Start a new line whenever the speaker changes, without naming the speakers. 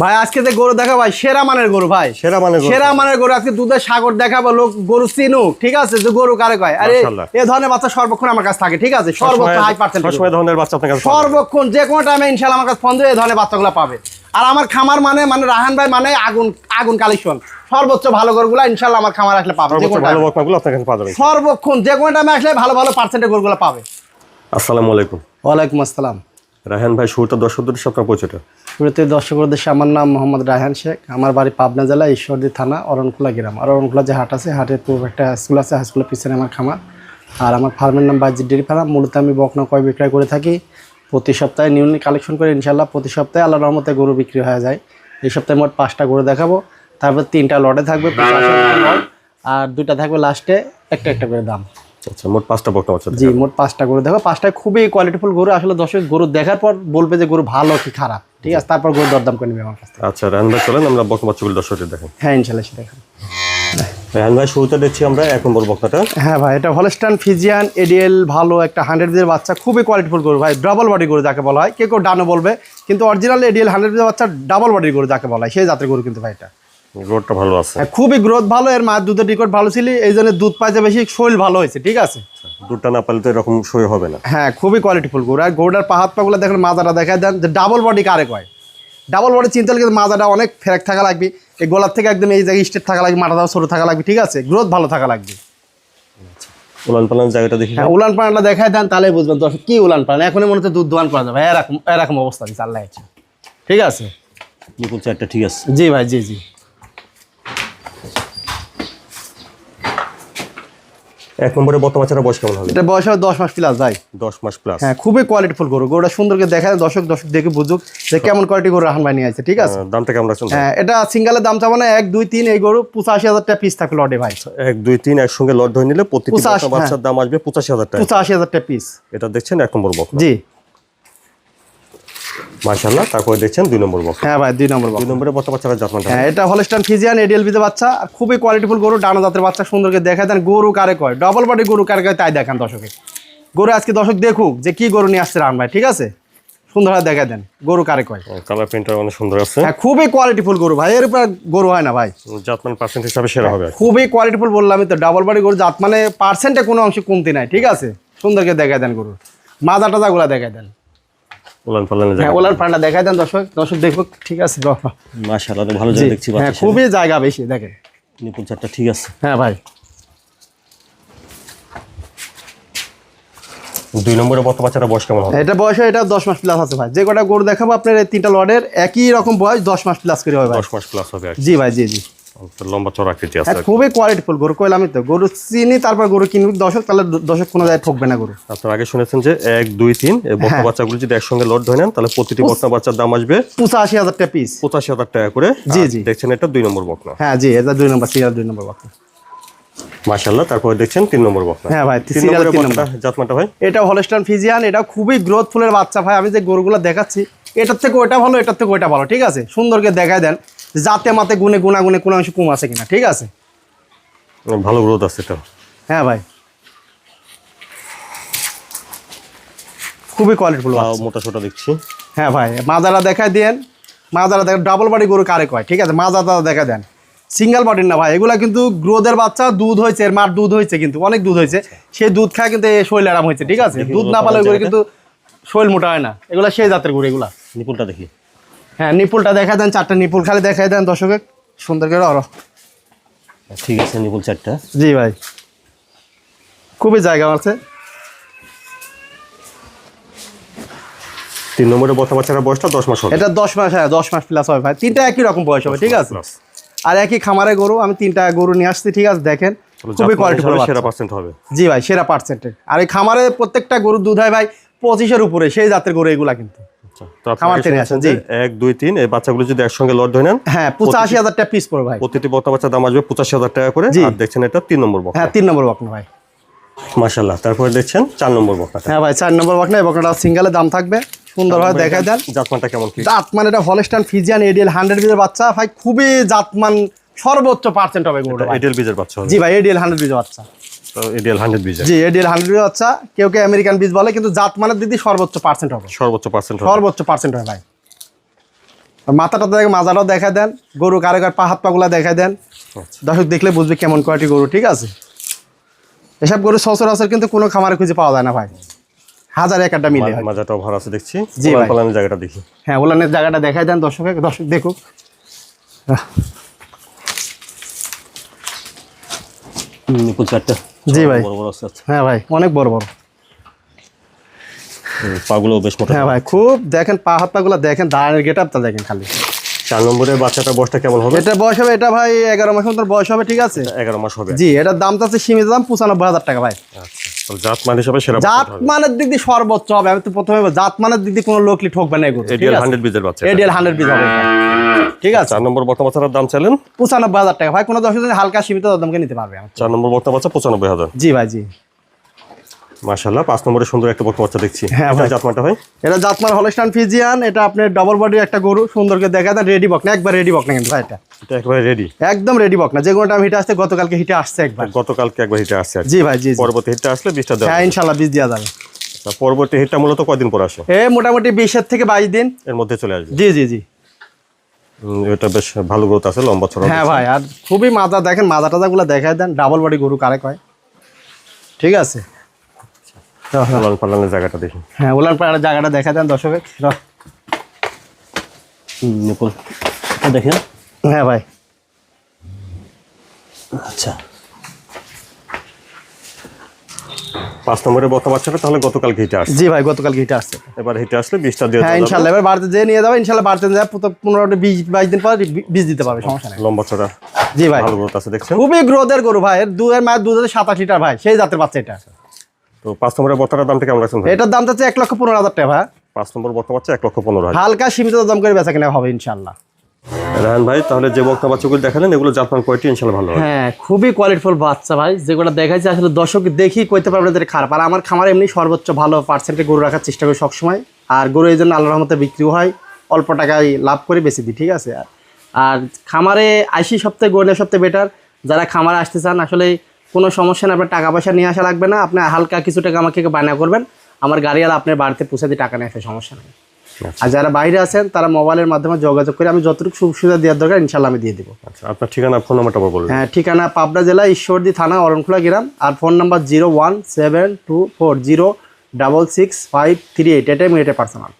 ভাই আজকে যে গরু দেখা ভাই সেরা মানের গরু ভাই, সেরা মানের গরু। আজকে দুধের সাগর দেখাবো, লোক গরু চিনুক, ঠিক আছে, যে গরু কারে কয়। আরে এই ধরনের বাচ্চা সর্বক্ষণ আমার কাছে থাকে, ঠিক আছে, সর্বোচ্চ হাই পার্সেন্ট
ধরনের বাচ্চা আপনার কাছে
সর্বক্ষণ যে কোনো টাইমে ইনশাআল্লাহ আমার কাছে ফোন দিয়ে এই ধরনের বাচ্চাগুলো পাবে। আর আমার খামার মানে রাহান ভাই মানে আগুন আগুন কালেকশন, সর্বোচ্চ ভালো গরুগুলো ইনশাআল্লাহ আমার খামার আসলে পাবে, সর্বক্ষণ যে কোনো টাইমে আসলে ভালো ভালো পার্সেন্টের গরুগুলো পাবে।
আসসালামু আলাইকুম।
ওয়ালাইকুম আসসালাম।
রায়হান ভাই, শুরুতে দর্শকদের সাথে পরিচয়টা।
শুরুতে দর্শকদের উদ্দেশ্যে আমার নাম মোহাম্মদ রায়হান শেখ, আমার বাড়ি পাবনা জেলা ঈশ্বরদী থানা অরণখোলা গ্রাম। আর অরণখোলা যে হাট আছে, হাটের পূর্ব একটা স্কুল আছে, হাই স্কুলের পিছনে আমার খামার। আর আমার ফার্মের নাম বাইজিৎ ডেইরি ফার্ম। মূলত আমি বকনা ক্রয় বিক্রয় করে থাকি, প্রতি সপ্তাহে নিউ কালেকশন করে ইনশাল্লাহ প্রতি সপ্তাহে আল্লাহর রহমতে গরু বিক্রি হয়ে যায়। এই সপ্তাহে মোট 5টা গরু দেখাবো, তারপর 3টা লটে থাকবে আর 2টা থাকবে লাস্টে একটা একটা করে দাম।
আচ্ছা, মোট 5টা বকনা বাচ্চা।
জি, মোট 5টা গরু দেখো, 5টায় খুবই কোয়ালিটিফুল গরু। আসলে দর্শক গরু দেখার পর বলবে যে গরু ভালো কি খারাপ, ঠিক আছে, তারপর গরু দরদাম করে নেবে আমার কাছ থেকে।
আচ্ছা রায়হান ভাই, চলেন আমরা বকনা বাচ্চাগুলো দর্শকদের দেখাই।
হ্যাঁ ইনশাআল্লাহ সেটা দেখান।
রায়হান ভাই, শুরুতে দেখছি আমরা 1 নম্বর বকনাটা।
হ্যাঁ ভাই, এটা হলস্টাইন ফ্রিজিয়ান এডিএল ভালো একটা 100 এর বাচ্চা, খুবই কোয়ালিটিফুল গরু ভাই, ডাবল বডি গরু যাকে বলা হয়। কেউ ডানো বলবে, কিন্তু অরিজিনাল এডিএল 100 এর বাচ্চা ডাবল বডি গরু যাকে বলা হয়, সেই জাতের গরু কিন্তু ভাই। এটা
গ্রোথটা ভালো আছে,
খুবই গ্রোথ ভালো, এর মায়ের দুধের রেকর্ড ভালো ছিল, এই জন্য দুধ পাইতে বেশি, শরীর ভালো হয়েছে, ঠিক আছে।
দুধটা না পারলে তো এরকম সই হবে না।
হ্যাঁ, খুবই কোয়ালিটিফুল গরু। আর গরুটার হাত পাগুলো দেখেন, মাজাটা দেখা দেন যে ডাবল বডি কারে কয়। ডাবল বডি চিন্তা কিন্তু মাজাটা অনেক ফেরেক থাকা লাগবে, এই গোলার থেকে একদম এই জায়গায় স্টেট থাকা লাগবে, মাথাটাও ছোটো থাকা লাগবে, ঠিক আছে, গ্রোথ ভালো থাকা লাগবে।
উলান পালান জায়গাটা দেখি।
হ্যাঁ, উলান পালানটা দেখায় দেন, তাহলে বুঝবেন দর্শক কি উলান পালান। এখনই মনে হচ্ছে দুধ দোয়ান করা যাবে, এরকম এরকম অবস্থা দিচ্ছে আল্লাহ, ঠিক আছে।
নিপুল চারটা ঠিক আছে।
জি ভাই, জি জি।
1 নম্বরে বকনা বাচ্চাটা বয়স কেমন হবে?
এটা বয়স হবে 10 মাস প্লাস ভাই।
10 মাস প্লাস।
হ্যাঁ, খুবই কোয়ালিটিফুল গরু। গরুটা সুন্দরকে দেখায় দর্শক দেখে বুঝুক যে কেমন কোয়ালিটি গরু রাহান ভাই নিয়ে আছে, ঠিক আছে।
দামটা কেমন রাখছেন?
হ্যাঁ, এটা সিঙ্গেলের দাম চাবো না, 1 2 3 এই গরু 85,000 টাকা পিস থাকবে লটে ভাই।
1 2 3 একসঙ্গে লট ধরে নিলে প্রতিটি বকনা বাচ্চার দাম আসবে 85,000 টাকা।
85,000 টাকা পিস।
এটা দেখছেন 1 নম্বর বকনা।
জি
মাশাআল্লাহ। তারপরে দেখছেন 2 নম্বর বকনা।
হ্যাঁ ভাই, 2 নম্বর বকনা।
2 নম্বরে বকনা বাচ্চাটা জাতমানটা।
হ্যাঁ, এটা হলস্টাইন ফ্রিজিয়ান এডিএল বিজে বাচ্চা, আর খুবই কোয়ালিটিফুল গরু, ডানো জাতের বাচ্চা। সুন্দরকে দেখায় দেন গরু কারে কয়, ডাবল বডি গরু কারে কয় তাই দেখান দর্শকে। গরু আজকে দর্শক দেখুক যে কি গরু নিয়ে আসছে রাহান ভাই, ঠিক আছে, সুন্দরভাবে দেখায় দেন গরু কারে কয়।
কালার প্রিন্টটা অনেক সুন্দর আছে।
হ্যাঁ, খুবই কোয়ালিটিফুল গরু ভাই, এর উপর গরু হয় না ভাই।
জাতমান পার্সেন্ট হিসাবে সেরা হবে।
খুবই কোয়ালিটিফুল বললামই তো, ডাবল বডি গরু, জাত মানে পার্সেন্টে কোনো অংশ কমতি নাই, ঠিক আছে। সুন্দরকে দেখায় দেন গরুর মাজা টাজাগুলা দেখায় দেন।
উলান পালানে
হ্যাঁ, উলান পালানটা দেখায় দেন দর্শক দেখুক, ঠিক আছে।
মাশাআল্লাহ, তো ভালো জায়গা দেখছি বাচ্চা।
হ্যাঁ, খুবই জায়গা বেশি দেখেন।
নিপুল চারটা ঠিক আছে।
হ্যাঁ ভাই।
2 নম্বরে বকনা বাচ্চাটা বয়স কেমন হবে?
এটা বয়স এটা 10 মাস প্লাস আছে ভাই। যে কটা গরু দেখাবো আপনার এই 3টা লটের একই রকম বয়স, 10 মাস প্লাস করে হবে ভাই।
10 মাস প্লাস হবে।
জি ভাই, জি জি।
লম্বা চড়া আকৃতি আছে।
খুবই কোয়ালিটিফুল গরু, কইলামই তো, গরু চিনি তারপর গরু কিনবি দর্শক, তাহলে দর্শক কোনো জায়গায় ঠকবে না গরু।
আপনারা আগে শুনেছেন যে 1 2 3 এই বকনা বাচ্চাগুলো যদি একসঙ্গে লট ধরে নেন, তাহলে প্রতিটি বকনা বাচ্চার দাম আসবে
85,000 টাকা পিস।
85,000 টাকা করে।
জি জি।
দেখছেন এটা 2 নম্বর বকনা।
হ্যাঁ জি, এটা 2 নম্বর সিরিয়াল, 2 নম্বর বকনা।
মাশাআল্লাহ। তারপরে দেখছেন 3 নম্বর বকনা।
হ্যাঁ ভাই, সিরিয়াল 3 নম্বর
জাতমানটা ভাই।
এটা হলস্টাইন ফ্রিজিয়ান, এটা খুবই গ্রোথ ফুলের বাচ্চা ভাই। আমি যে গরুগুলো দেখাচ্ছি এটার থেকে ওইটা ভালো, এটার থেকে ওইটা ভালো, ঠিক আছে। সুন্দরকে দেখায় দেন যাতে মাতে গুণাগুণে কোনো অংশ কম আছে কিনা, ঠিক আছে।
ভালো গ্রোথ আছে এটা।
হ্যাঁ ভাই, খুবই কোয়ালিটিফুল,
মোটা সোটা দেখছি।
হ্যাঁ ভাই, মাজারা দেখায় দেন, মাজারা দেখেন ডাবল বডি গরু কারে কয়, ঠিক আছে, মাজারা দেখা দেন, সিঙ্গেল বডির না ভাই। এগুলা কিন্তু গ্রোথের বাচ্চা, দুধ হয়েছে, এর মার দুধ হয়েছে, কিন্তু অনেক দুধ হয়েছে, সেই দুধ খায় কিন্তু এই শরীর আরাম হয়েছে, ঠিক আছে। দুধ না পালে গরু কিন্তু শরীর মোটা হয় না, এগুলা সেই জাতের গরু এগুলা।
নিপুলটা দেখি।
হ্যাঁ, নিপুলটা দেখা দেন, 4টা নিপুল খালি দেখাই দেন দর্শকে সুন্দর করে।
ঠিক আছে, নিপুল 4টা।
জি ভাই, খুবই জায়গা আছে।
3 নম্বরে বকনা বাচ্চার বয়সটা 10 মাস হবে।
এটা 10 মাস, হ্যাঁ 10 মাস প্লাস হবে ভাই। 3টা একই রকম বয়স হবে, ঠিক আছে, আর একই খামারে গরু। আমি 3টা গরু নিয়ে আসছি, ঠিক আছে, দেখেন খুবই কোয়ালিটিফুল,
সেরা পার্সেন্ট হবে।
জি ভাই, সেরা পার্সেন্টের। আর এই খামারে প্রত্যেকটা গরু দুধ হয় ভাই 25-এর উপরে, সেই জাতের গরু এগুলা কিন্তু। খামার থেকে আসেন। জি,
1 2 3 এই বাচ্চাগুলো যদি একসঙ্গে লট ধরে নেন,
হ্যাঁ 85,000 টাকা পিস পড়বে ভাই।
প্রতিটি বকনা বাচ্চার দাম আসবে 85,000 টাকা করে। আর দেখছেন এটা 3 নম্বর বকনা।
হ্যাঁ, 3 নম্বর বকনা ভাই।
মাশাআল্লাহ। তারপরে দেখছেন 4 নম্বর বকনা।
হ্যাঁ ভাই, 4 নম্বর বকনা। এই বকনাটা সিঙ্গেলের দাম থাকবে, সুন্দরভাবে দেখায় দেন।
জাতমানটা কেমন কি?
জাতমান এটা হলস্টাইন ফ্রিজিয়ান এডিএল 100 বীজের বাচ্চা ভাই, খুবই জাতমান, সর্বোচ্চ পার্সেন্ট হবে গরুটা।
এডিএল বীজের বাচ্চা হবে।
জি ভাই, এডিএল 100 বীজের বাচ্চা।
তো এডিএল 100 বীজ।
জি, এডিএল 100 বীজের বাচ্চা। কেউ আমেরিকান বীজ বলে, কিন্তু জাতমানের দিদি সর্বোচ্চ পার্সেন্ট হবে।
সর্বোচ্চ পার্সেন্ট হবে।
সর্বোচ্চ পার্সেন্ট হয় ভাই। মাথাটা দেখে মাজাটাও দেখা দেন, গরু কারো পা হাত পাগুলা দেখা দেন,
আচ্ছা
দর্শক দেখলে বুঝবে কেমন কোয়ালিটি গরু, ঠিক আছে। এসব গরু সচরাচর কিন্তু কোনো খামারে খুঁজে পাওয়া যায় না ভাই, হাজার এক একটা মিলে হয়।
মাজাটাও ভালো আছে দেখছি।
জি ভাই।
পালানের জায়গাটা দেখি।
হ্যাঁ, ওলানের জায়গাটা দেখাই দেন দর্শক দেখুক।
নিপুল চারটা।
জি ভাই।
বড় বড় আছে। আচ্ছা
হ্যাঁ ভাই, অনেক বড় বড়।
পাগুলো বেশ মোটা।
হ্যাঁ ভাই, খুব দেখেন পা হাত পাগুলা দেখেন, দাঁড়ানোর গেট আপটা দেখেন খালি।
4 নম্বরের বাচ্চাটা বয়সটা কেমন হবে?
এটা বয়স হবে, এটা ভাই 11 মাস মতো বয়স হবে, ঠিক আছে।
11 মাস হবে।
জি, এটার দামটা হচ্ছে সীমিত দাম 95,000 টাকা ভাই।
আচ্ছা তাহলে জাত মান হিসাবে সেরা
জাত মানের দিক দিয়ে সর্বোচ্চ হবে। আমি তো প্রথমে জাত মানের দিক দিয়ে কোনো লোকলি ঠকবে না এগুলো, ঠিক
এডিএল
আছে।
100 বীজের বাচ্চা।
এডিএল 100 পিস হবে, ঠিক আছে।
4 নম্বর বর্তমান বাচ্চাটার দাম চাইলেন
95,000 টাকা ভাই। কোনো দর্শক যদি হালকা সীমিত দামকে নিতে পারবে।
4 নম্বর বর্তমান বাচ্চা 95,000।
জি ভাই, জি।
মাশাআল্লাহ 5 নম্বরে সুন্দর একটা বর্তমান বাচ্চা দেখছি।
হ্যাঁ ভাই।
জাত মানটা ভাই?
এটা জাতমান হলস্টাইন ফ্রিজিয়ান। এটা আপনার ডবল বডির একটা গরু, সুন্দরকে দেখা দেন। রেডি বক না, একবার রেডি বক না কিন্তু ভাই,
এটা একেবারে রেডি,
একদম রেডি বক না। যে গরুটা আমি হিটে আসছে, গতকালকে হিটে আসছে একবার।
গতকালকে একবার হিটে আসছে আর কি।
জি ভাই, জি, জি।
পরবর্তী হিটটা আসলে 20টা দেওয়া
হ্যাঁ, ইনশাল্লাহ 20 দেওয়া যাবে।
আচ্ছা, পরবর্তী হিটটা মূলত কয়দিন পর আসে?
মোটামুটি 20 থেকে 22 দিন
এর মধ্যে চলে আসবে।
জি, জি, জি।
এটা বেশ ভালো গ্রোথ আছে, লম্বা চড়া।
হ্যাঁ ভাই, আর খুবই মাজা দেখেন, মাজা টাজাগুলো দেখায় দেন। ডাবল বডি গরু কারে কয়, ঠিক আছে।
পালান পালানের জায়গাটা দেখি।
হ্যাঁ, ওলান পাড়ার জায়গাটা দেখা দেন দর্শকের।
নিপুল দেখেন।
হ্যাঁ ভাই।
আচ্ছা 5 নম্বরের বর্তমান বাচ্চাটা তাহলে গতকালকে হিটে আসছে।
জি ভাই, গতকালকে হিটে আসছে।
এবার হিটে আসলে 20টা দিয়ে
হ্যাঁ, ইনশাল্লাহ এবার বাড়িতে যেয়ে নিয়ে যাবো। ইনশাল্লাহ বাড়িতে যায় 15-20-22 দিন পর বীজ দিতে পারবে, সমস্যা নেই।
লম্বা চড়া।
জি ভাই,
ভালো গ্রোথ আছে দেখছেন।
খুবই গ্রোথের গরু ভাই। এর দুধের মায়ের দুধ হচ্ছে 27 লিটার ভাই, সেই জাতের বাচ্চা এটা।
তো 5 নম্বরের বর্তমানের দামটা কেমন রাখছেন ভাই?
এটার দাম হচ্ছে 1,15,000 টাকা ভাই।
5 নম্বর বর্তমান বাচ্চা 1,15,000।
হালকা সীমিত দাম করে বেচা কেনা হবে ইনশাল্লাহ।
রায়হান ভাই, তাহলে যে বর্তমান বাচ্চাগুলো দেখালেন এগুলো জাতমান কোয়ালিটি ইনশাআল্লাহ ভালো হবে।
হ্যাঁ, খুবই কোয়ালিটিফুল বাচ্চা ভাই। যেগুলো দেখাইছে আসলে দর্শক দেখি কইতে পারবে না যে খারাপ। আর আমার খামারে এমনি সর্বোচ্চ ভালো পার্সেন্টে গরু রাখার চেষ্টা করি সবসময়। আর গরু এই জন্য আল্লাহর রহমতে বিক্রিও হয়, অল্প টাকায় লাভ করে বেশি দিই, ঠিক আছে। আর খামারে 80 সপ্তাহে গরু সপ্তাহে বেটার। যারা খামারে আসতে চান আসলে কোনো সমস্যা না, আপনার টাকা পয়সা নিয়ে আসা লাগবে না। আপনি হালকা কিছু টাকা আমাকে বায়না করবেন, আমার গাড়িওয়ালা আপনার বাড়িতে পৌঁছে দিয়ে টাকা নিয়ে আসে, সমস্যা নেই। আর যারা বাইরে আছেন তারা মোবাইলের মাধ্যমে যোগাযোগ করে আমি যতটুকু সুবিধা দেওয়ার দরকার ইনশাল্লাহ আমি দিয়ে দেবো।
আচ্ছা, আপনার ঠিকানা ফোন নাম্বারটা বলবেন?
হ্যাঁ, ঠিকানা পাবনা জেলা ঈশ্বরদী থানা অরণখোলা গ্রাম। আর ফোন নাম্বার 01724066538। এটাই পার্সোনাল।